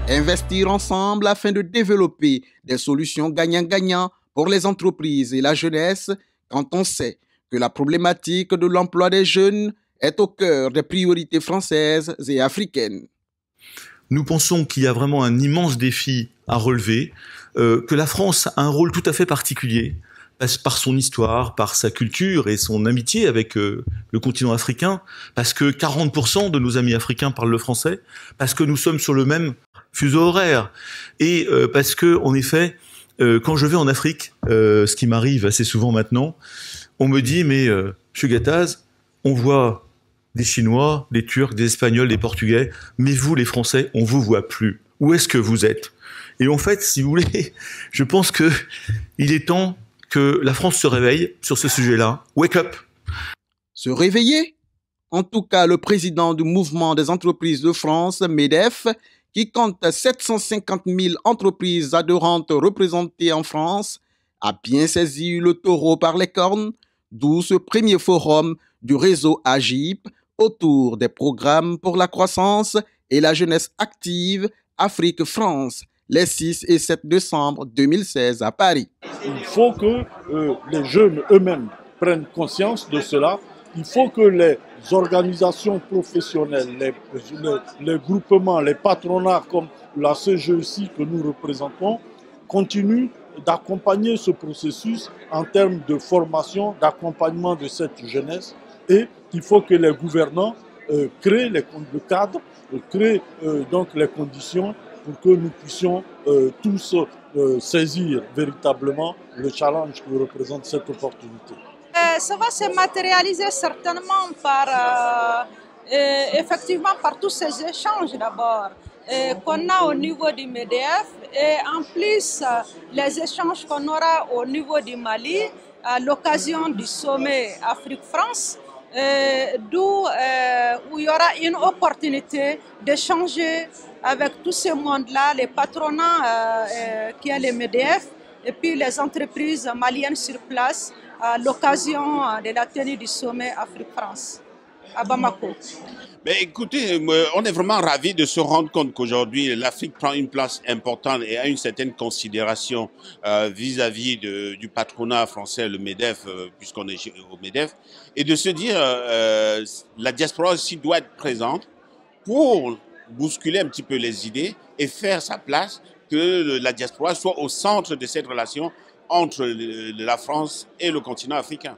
Investir ensemble afin de développer des solutions gagnant-gagnant pour les entreprises et la jeunesse quand on sait que la problématique de l'emploi des jeunes est au cœur des priorités françaises et africaines. Nous pensons qu'il y a vraiment un immense défi à relever, que la France a un rôle tout à fait particulier par son histoire, par sa culture et son amitié avec le continent africain, parce que 40% de nos amis africains parlent le français, parce que nous sommes sur le même fuseau horaire, et parce que, en effet, quand je vais en Afrique, ce qui m'arrive assez souvent maintenant, on me dit, mais Monsieur Gattaz, on voit des Chinois, des Turcs, des Espagnols, des Portugais, mais vous, les Français, on vous voit plus. Où est-ce que vous êtes? Et en fait, si vous voulez, je pense que il est temps que la France se réveille sur ce sujet-là. Wake up! Se réveiller? En tout cas, le président du mouvement des entreprises de France, MEDEF, qui compte 750 000 entreprises adhérentes représentées en France, a bien saisi le taureau par les cornes, d'où ce premier forum du réseau AGIP autour des programmes pour la croissance et la jeunesse active Afrique-France, les 6 et 7 décembre 2016 à Paris. Il faut que les jeunes eux-mêmes prennent conscience de cela. Il faut que les organisations professionnelles, les groupements, les patronats comme la CGECI que nous représentons continuent d'accompagner ce processus en termes de formation, d'accompagnement de cette jeunesse. Et il faut que les gouvernants créent le cadre, créent donc les conditions pour que nous puissions tous saisir véritablement le challenge que représente cette opportunité. Ça va se matérialiser certainement par, effectivement par tous ces échanges d'abord qu'on a au niveau du MEDEF et en plus les échanges qu'on aura au niveau du Mali à l'occasion du sommet Afrique-France. Où il y aura une opportunité d'échanger avec tout ce monde-là, les patronats qui est les MEDEF et puis les entreprises maliennes sur place à l'occasion de la tenue du sommet Afrique-France à Bamako. Mais écoutez, on est vraiment ravis de se rendre compte qu'aujourd'hui l'Afrique prend une place importante et a une certaine considération vis-à-vis du patronat français, le MEDEF, puisqu'on est au MEDEF, et de se dire la diaspora aussi doit être présente pour bousculer un petit peu les idées et faire sa place, que la diaspora soit au centre de cette relation entre la France et le continent africain.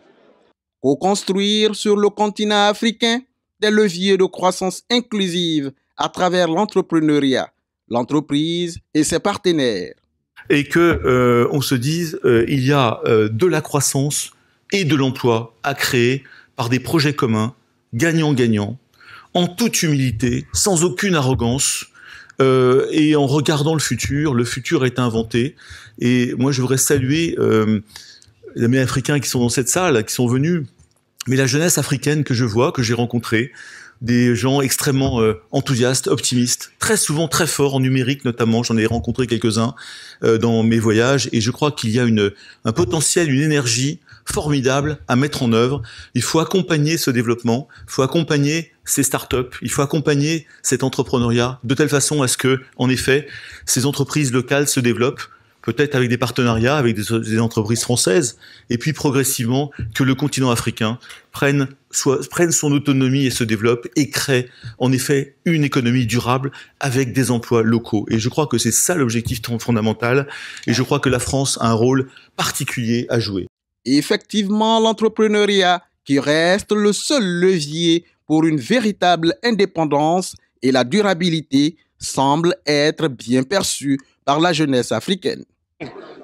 Pour construire sur le continent africain des leviers de croissance inclusive à travers l'entrepreneuriat, l'entreprise et ses partenaires. Et que on se dise, il y a de la croissance et de l'emploi à créer par des projets communs, gagnant-gagnant, en toute humilité, sans aucune arrogance, et en regardant le futur est inventé. Et moi, je voudrais saluer les amis africains qui sont dans cette salle, qui sont venus, mais la jeunesse africaine que je vois, que j'ai rencontrée, des gens extrêmement enthousiastes, optimistes, très souvent très forts en numérique notamment, j'en ai rencontré quelques-uns dans mes voyages, et je crois qu'il y a un potentiel, une énergie formidable à mettre en œuvre. Il faut accompagner ce développement, il faut accompagner ces startups, il faut accompagner cet entrepreneuriat de telle façon à ce que, en effet, ces entreprises locales se développent, peut-être avec des partenariats avec des entreprises françaises, et puis progressivement que le continent africain prenne son autonomie et se développe et crée en effet une économie durable avec des emplois locaux. Et je crois que c'est ça l'objectif fondamental, et je crois que la France a un rôle particulier à jouer. Effectivement, l'entrepreneuriat qui reste le seul levier pour une véritable indépendance et la durabilité semble être bien perçu par la jeunesse africaine.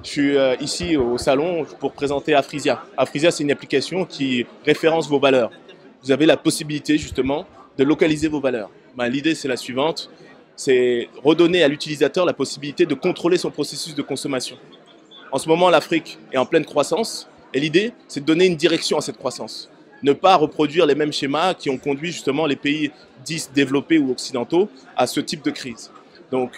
Je suis ici au salon pour présenter Afrisia. Afrisia, c'est une application qui référence vos valeurs. Vous avez la possibilité justement de localiser vos valeurs. L'idée, c'est la suivante, c'est redonner à l'utilisateur la possibilité de contrôler son processus de consommation. En ce moment, l'Afrique est en pleine croissance et l'idée, c'est de donner une direction à cette croissance. Ne pas reproduire les mêmes schémas qui ont conduit justement les pays dits développés ou occidentaux à ce type de crise. Donc,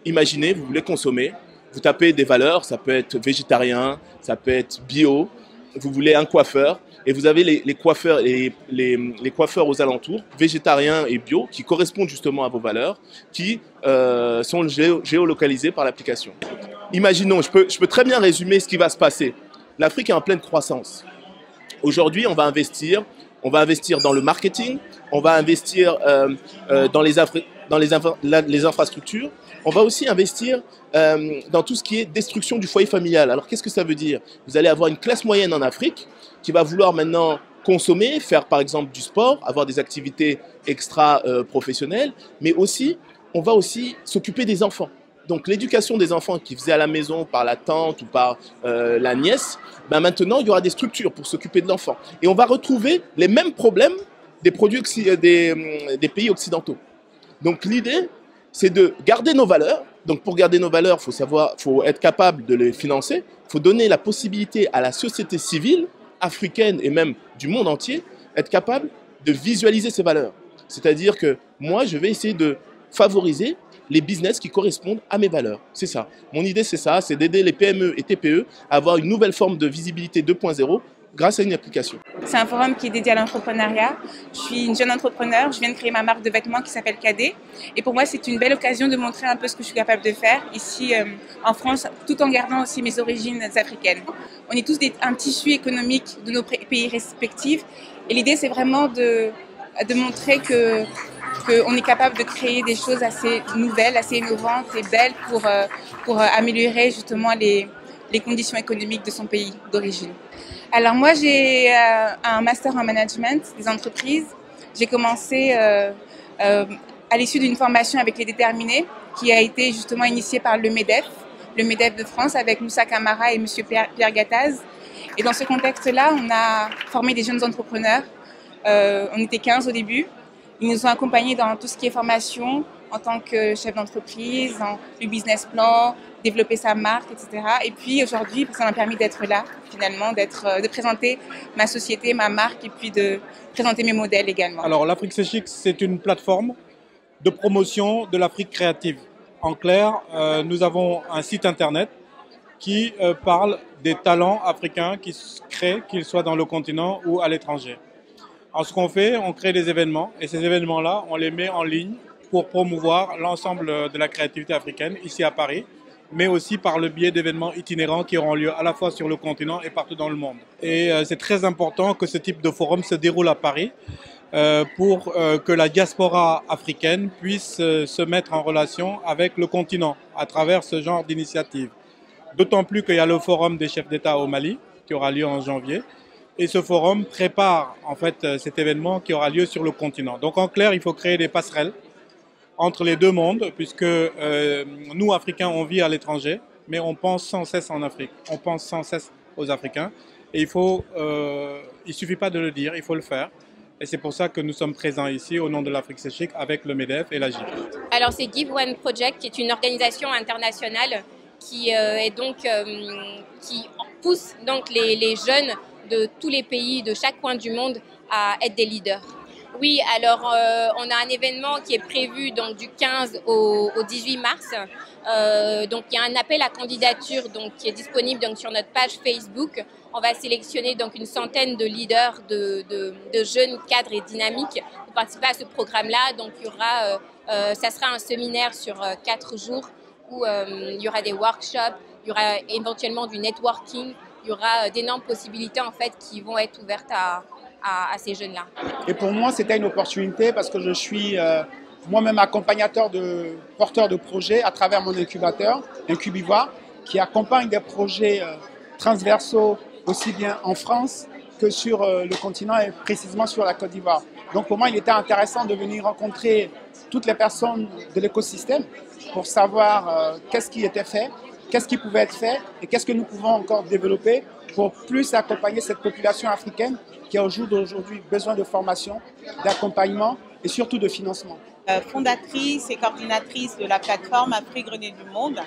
imaginez, vous voulez consommer, vous tapez des valeurs, ça peut être végétarien, ça peut être bio, vous voulez un coiffeur, Et vous avez les coiffeurs, les coiffeurs aux alentours, végétariens et bio, qui correspondent justement à vos valeurs, qui sont géolocalisés par l'application. Imaginons, je peux très bien résumer ce qui va se passer. L'Afrique est en pleine croissance. Aujourd'hui, on va investir dans le marketing, on va investir dans les infrastructures, on va aussi investir dans tout ce qui est destruction du foyer familial. Alors, qu'est-ce que ça veut dire? Vous allez avoir une classe moyenne en Afrique qui va vouloir maintenant consommer, faire par exemple du sport, avoir des activités extra-professionnelles, mais aussi, on va aussi s'occuper des enfants. Donc l'éducation des enfants qui faisait à la maison par la tante ou par la nièce, ben maintenant il y aura des structures pour s'occuper de l'enfant. Et on va retrouver les mêmes problèmes des pays occidentaux. Donc l'idée, c'est de garder nos valeurs. Donc pour garder nos valeurs, faut être capable de les financer. Il faut donner la possibilité à la société civile africaine et même du monde entier, être capable de visualiser ces valeurs. C'est-à-dire que moi, je vais essayer de favoriser les business qui correspondent à mes valeurs. C'est ça. Mon idée, c'est ça, c'est d'aider les PME et TPE à avoir une nouvelle forme de visibilité 2.0 grâce à une application. C'est un forum qui est dédié à l'entrepreneuriat. Je suis une jeune entrepreneur, je viens de créer ma marque de vêtements qui s'appelle Cadet. Et pour moi, c'est une belle occasion de montrer un peu ce que je suis capable de faire ici en France, tout en gardant aussi mes origines africaines. On est tous un tissu économique de nos pays respectifs. Et l'idée, c'est vraiment de montrer qu'on est capable de créer des choses assez nouvelles, assez innovantes et belles pour améliorer justement les conditions économiques de son pays d'origine. Alors moi, j'ai un master en management des entreprises. J'ai commencé à l'issue d'une formation avec les déterminés qui a été justement initiée par le MEDEF de France avec Moussa Camara et M. Pierre Gattaz. Et dans ce contexte-là, on a formé des jeunes entrepreneurs. On était 15 au début. Ils nous ont accompagnés dans tout ce qui est formation en tant que chef d'entreprise, le business plan, développer sa marque, etc. Et puis aujourd'hui, ça m'a permis d'être là, finalement, de présenter ma société, ma marque et puis de présenter mes modèles également. Alors l'Afrique C'est Chic, c'est une plateforme de promotion de l'Afrique créative. En clair, nous avons un site internet qui parle des talents africains qui se créent, qu'ils soient dans le continent ou à l'étranger. Alors ce qu'on fait, on crée des événements et ces événements-là, on les met en ligne pour promouvoir l'ensemble de la créativité africaine ici à Paris, mais aussi par le biais d'événements itinérants qui auront lieu à la fois sur le continent et partout dans le monde. Et c'est très important que ce type de forum se déroule à Paris pour que la diaspora africaine puisse se mettre en relation avec le continent à travers ce genre d'initiative. D'autant plus qu'il y a le forum des chefs d'État au Mali qui aura lieu en janvier. Et ce forum prépare en fait cet événement qui aura lieu sur le continent. Donc en clair, il faut créer des passerelles entre les deux mondes, puisque nous, Africains, on vit à l'étranger, mais on pense sans cesse en Afrique. On pense sans cesse aux Africains. Et il suffit pas de le dire, il faut le faire. Et c'est pour ça que nous sommes présents ici au nom de l'Afrique C'est Chic avec le MEDEF et la GIP. Alors c'est Give One Project, qui est une organisation internationale qui pousse donc les jeunes de tous les pays, de chaque coin du monde, à être des leaders. Oui, alors on a un événement qui est prévu donc du 15 au 18 mars. Donc il y a un appel à candidature donc qui est disponible donc sur notre page Facebook. On va sélectionner donc une centaine de leaders, de jeunes cadres et dynamiques pour participer à ce programme-là. Donc il y aura, ça sera un séminaire sur 4 jours où il y aura des workshops, il y aura éventuellement du networking. Il y aura d'énormes possibilités en fait qui vont être ouvertes à ces jeunes-là. Et pour moi, c'était une opportunité parce que je suis moi-même accompagnateur de porteurs de projets à travers mon incubateur, Incubiva, qui accompagne des projets transversaux aussi bien en France que sur le continent et précisément sur la Côte d'Ivoire. Donc pour moi, il était intéressant de venir rencontrer toutes les personnes de l'écosystème pour savoir qu'est-ce qui était fait, qu'est-ce qui pouvait être fait et qu'est-ce que nous pouvons encore développer pour plus accompagner cette population africaine qui a au jour d'aujourd'hui besoin de formation, d'accompagnement et surtout de financement. Fondatrice et coordinatrice de la plateforme Afrique Grenier du Monde,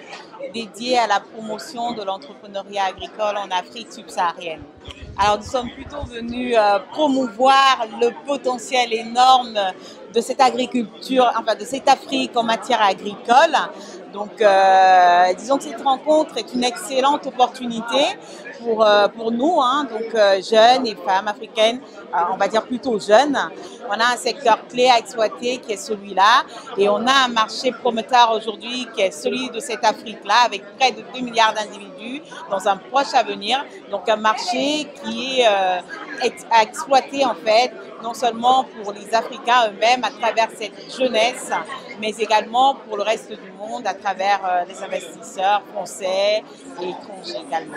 dédiée à la promotion de l'entrepreneuriat agricole en Afrique subsaharienne. Alors nous sommes plutôt venus promouvoir le potentiel énorme de cette agriculture, enfin de cette Afrique en matière agricole. Donc, disons que cette rencontre est une excellente opportunité pour nous, hein, donc jeunes et femmes africaines, on va dire plutôt jeunes. On a un secteur clé à exploiter qui est celui-là, et on a un marché prometteur aujourd'hui qui est celui de cette Afrique-là, avec près de 2 milliards d'individus dans un proche avenir. Donc un marché qui est à exploiter en fait, non seulement pour les Africains eux-mêmes à travers cette jeunesse, mais également pour le reste du monde à travers les investisseurs français et étrangers également.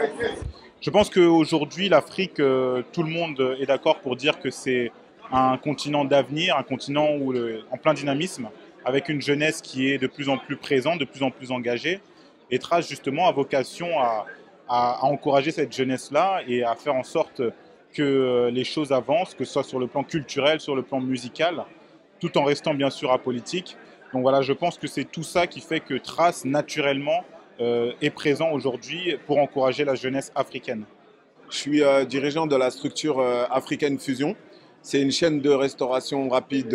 Je pense qu'aujourd'hui, l'Afrique, tout le monde est d'accord pour dire que c'est un continent d'avenir, un continent en plein dynamisme, avec une jeunesse qui est de plus en plus présente, de plus en plus engagée. Et Trace, justement, a vocation à encourager cette jeunesse-là et à faire en sorte que les choses avancent, que ce soit sur le plan culturel, sur le plan musical, tout en restant bien sûr apolitique. Donc voilà, je pense que c'est tout ça qui fait que Trace, naturellement, est présent aujourd'hui pour encourager la jeunesse africaine. Je suis dirigeant de la structure Africaine Fusion. C'est une chaîne de restauration rapide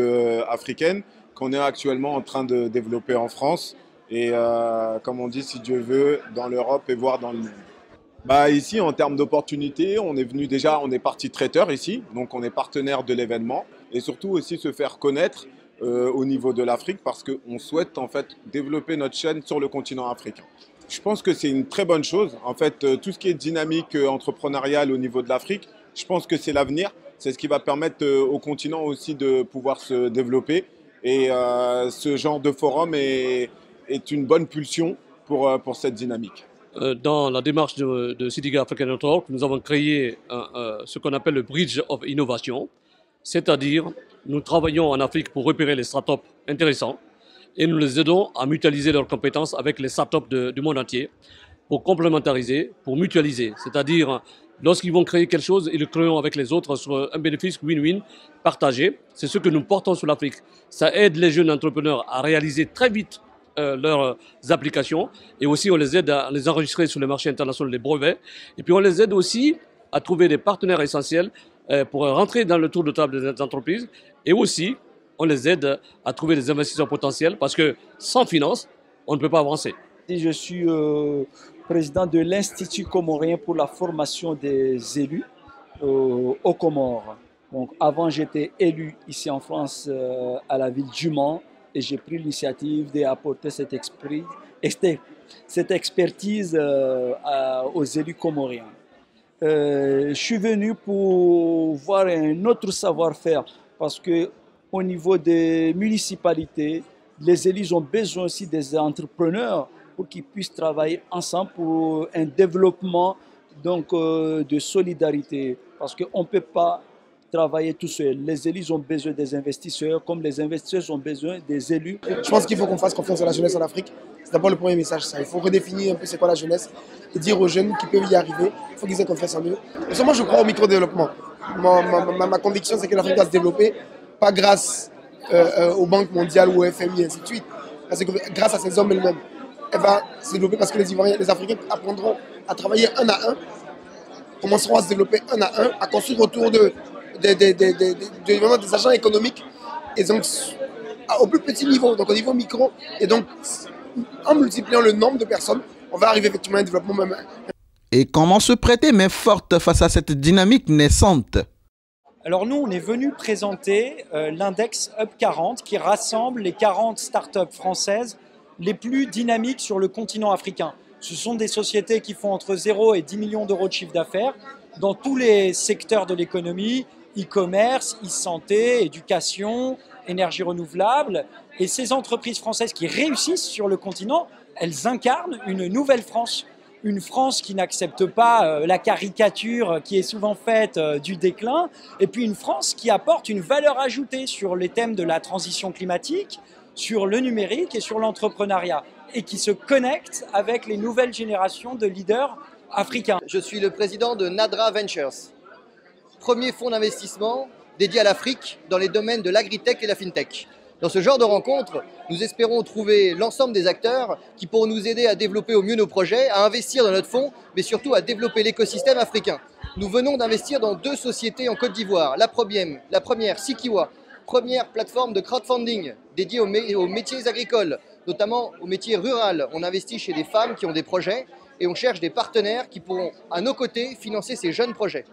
africaine qu'on est actuellement en train de développer en France et comme on dit, si Dieu veut, dans l'Europe et voire dans le monde. Ici, en termes d'opportunités, on est parti traiteur ici, donc on est partenaire de l'événement et surtout aussi se faire connaître au niveau de l'Afrique parce qu'on souhaite en fait développer notre chaîne sur le continent africain. Je pense que c'est une très bonne chose. En fait, tout ce qui est dynamique entrepreneuriale au niveau de l'Afrique, je pense que c'est l'avenir. C'est ce qui va permettre au continent aussi de pouvoir se développer. Et ce genre de forum est une bonne pulsion pour cette dynamique. Dans la démarche de City African Network, nous avons créé ce qu'on appelle le Bridge of Innovation. C'est-à-dire, nous travaillons en Afrique pour repérer les startups intéressants et nous les aidons à mutualiser leurs compétences avec les startups du monde entier pour complémentariser, pour mutualiser. C'est-à-dire, lorsqu'ils vont créer quelque chose, ils le créeront avec les autres sur un bénéfice win-win partagé. C'est ce que nous portons sur l'Afrique. Ça aide les jeunes entrepreneurs à réaliser très vite leurs applications et aussi on les aide à les enregistrer sur le marché international, les brevets. Et puis on les aide aussi à trouver des partenaires essentiels pour rentrer dans le tour de table des entreprises et aussi on les aide à trouver des investisseurs potentiels parce que sans finance, on ne peut pas avancer. Je suis président de l'Institut comorien pour la formation des élus aux Comores. Donc, avant, j'étais élu ici en France à la ville du Mans et j'ai pris l'initiative d'apporter cette expertise aux élus comoriens. Je suis venu pour voir un autre savoir-faire parce que au niveau des municipalités, les élus ont besoin aussi des entrepreneurs pour qu'ils puissent travailler ensemble pour un développement donc, de solidarité. Parce qu'on ne peut pas travailler tout seul. Les élus ont besoin des investisseurs, comme les investisseurs ont besoin des élus. Je pense qu'il faut qu'on fasse confiance à la jeunesse en Afrique. C'est d'abord le premier message, ça. Il faut redéfinir un peu c'est quoi la jeunesse et dire aux jeunes qui peuvent y arriver, il faut qu'ils aient confiance en eux. Et moi, je crois au micro-développement. Ma conviction, c'est que l'Afrique va se développer, pas grâce aux banques mondiales ou au FMI, et ainsi de suite. Parce que grâce à ces hommes eux-mêmes, elle va se développer parce que les Ivoiriens, les Africains apprendront à travailler un à un, commenceront à se développer un à un, à construire autour des agents économiques, et donc au plus petit niveau, donc au niveau micro, et donc en multipliant le nombre de personnes, on va arriver effectivement à un développement même. Et comment se prêter main forte face à cette dynamique naissante? Alors nous, on est venu présenter l'index Up 40 qui rassemble les 40 startups françaises les plus dynamiques sur le continent africain. Ce sont des sociétés qui font entre 0 et 10 millions d'euros de chiffre d'affaires dans tous les secteurs de l'économie, e-commerce, e-santé, éducation, énergie renouvelable. Et ces entreprises françaises qui réussissent sur le continent, elles incarnent une nouvelle France. Une France qui n'accepte pas la caricature qui est souvent faite du déclin, et puis une France qui apporte une valeur ajoutée sur les thèmes de la transition climatique, sur le numérique et sur l'entrepreneuriat, et qui se connecte avec les nouvelles générations de leaders africains. Je suis le président de Nadra Ventures, premier fonds d'investissement dédié à l'Afrique dans les domaines de l'agritech et la fintech. Dans ce genre de rencontre, nous espérons trouver l'ensemble des acteurs qui pourront nous aider à développer au mieux nos projets, à investir dans notre fonds, mais surtout à développer l'écosystème africain. Nous venons d'investir dans 2 sociétés en Côte d'Ivoire. La première, Sikiwa, première plateforme de crowdfunding dédiée aux métiers agricoles, notamment au métier rural. On investit chez des femmes qui ont des projets et on cherche des partenaires qui pourront, à nos côtés, financer ces jeunes projets.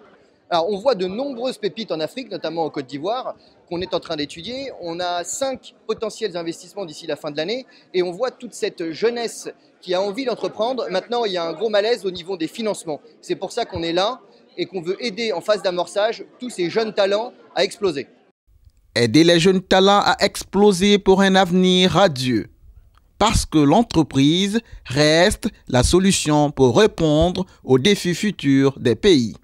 Alors, on voit de nombreuses pépites en Afrique, notamment en Côte d'Ivoire, qu'on est en train d'étudier. On a 5 potentiels investissements d'ici la fin de l'année et on voit toute cette jeunesse qui a envie d'entreprendre. Maintenant, il y a un gros malaise au niveau des financements. C'est pour ça qu'on est là et qu'on veut aider en phase d'amorçage tous ces jeunes talents à exploser. Aider les jeunes talents à exploser pour un avenir radieux. Parce que l'entreprise reste la solution pour répondre aux défis futurs des pays.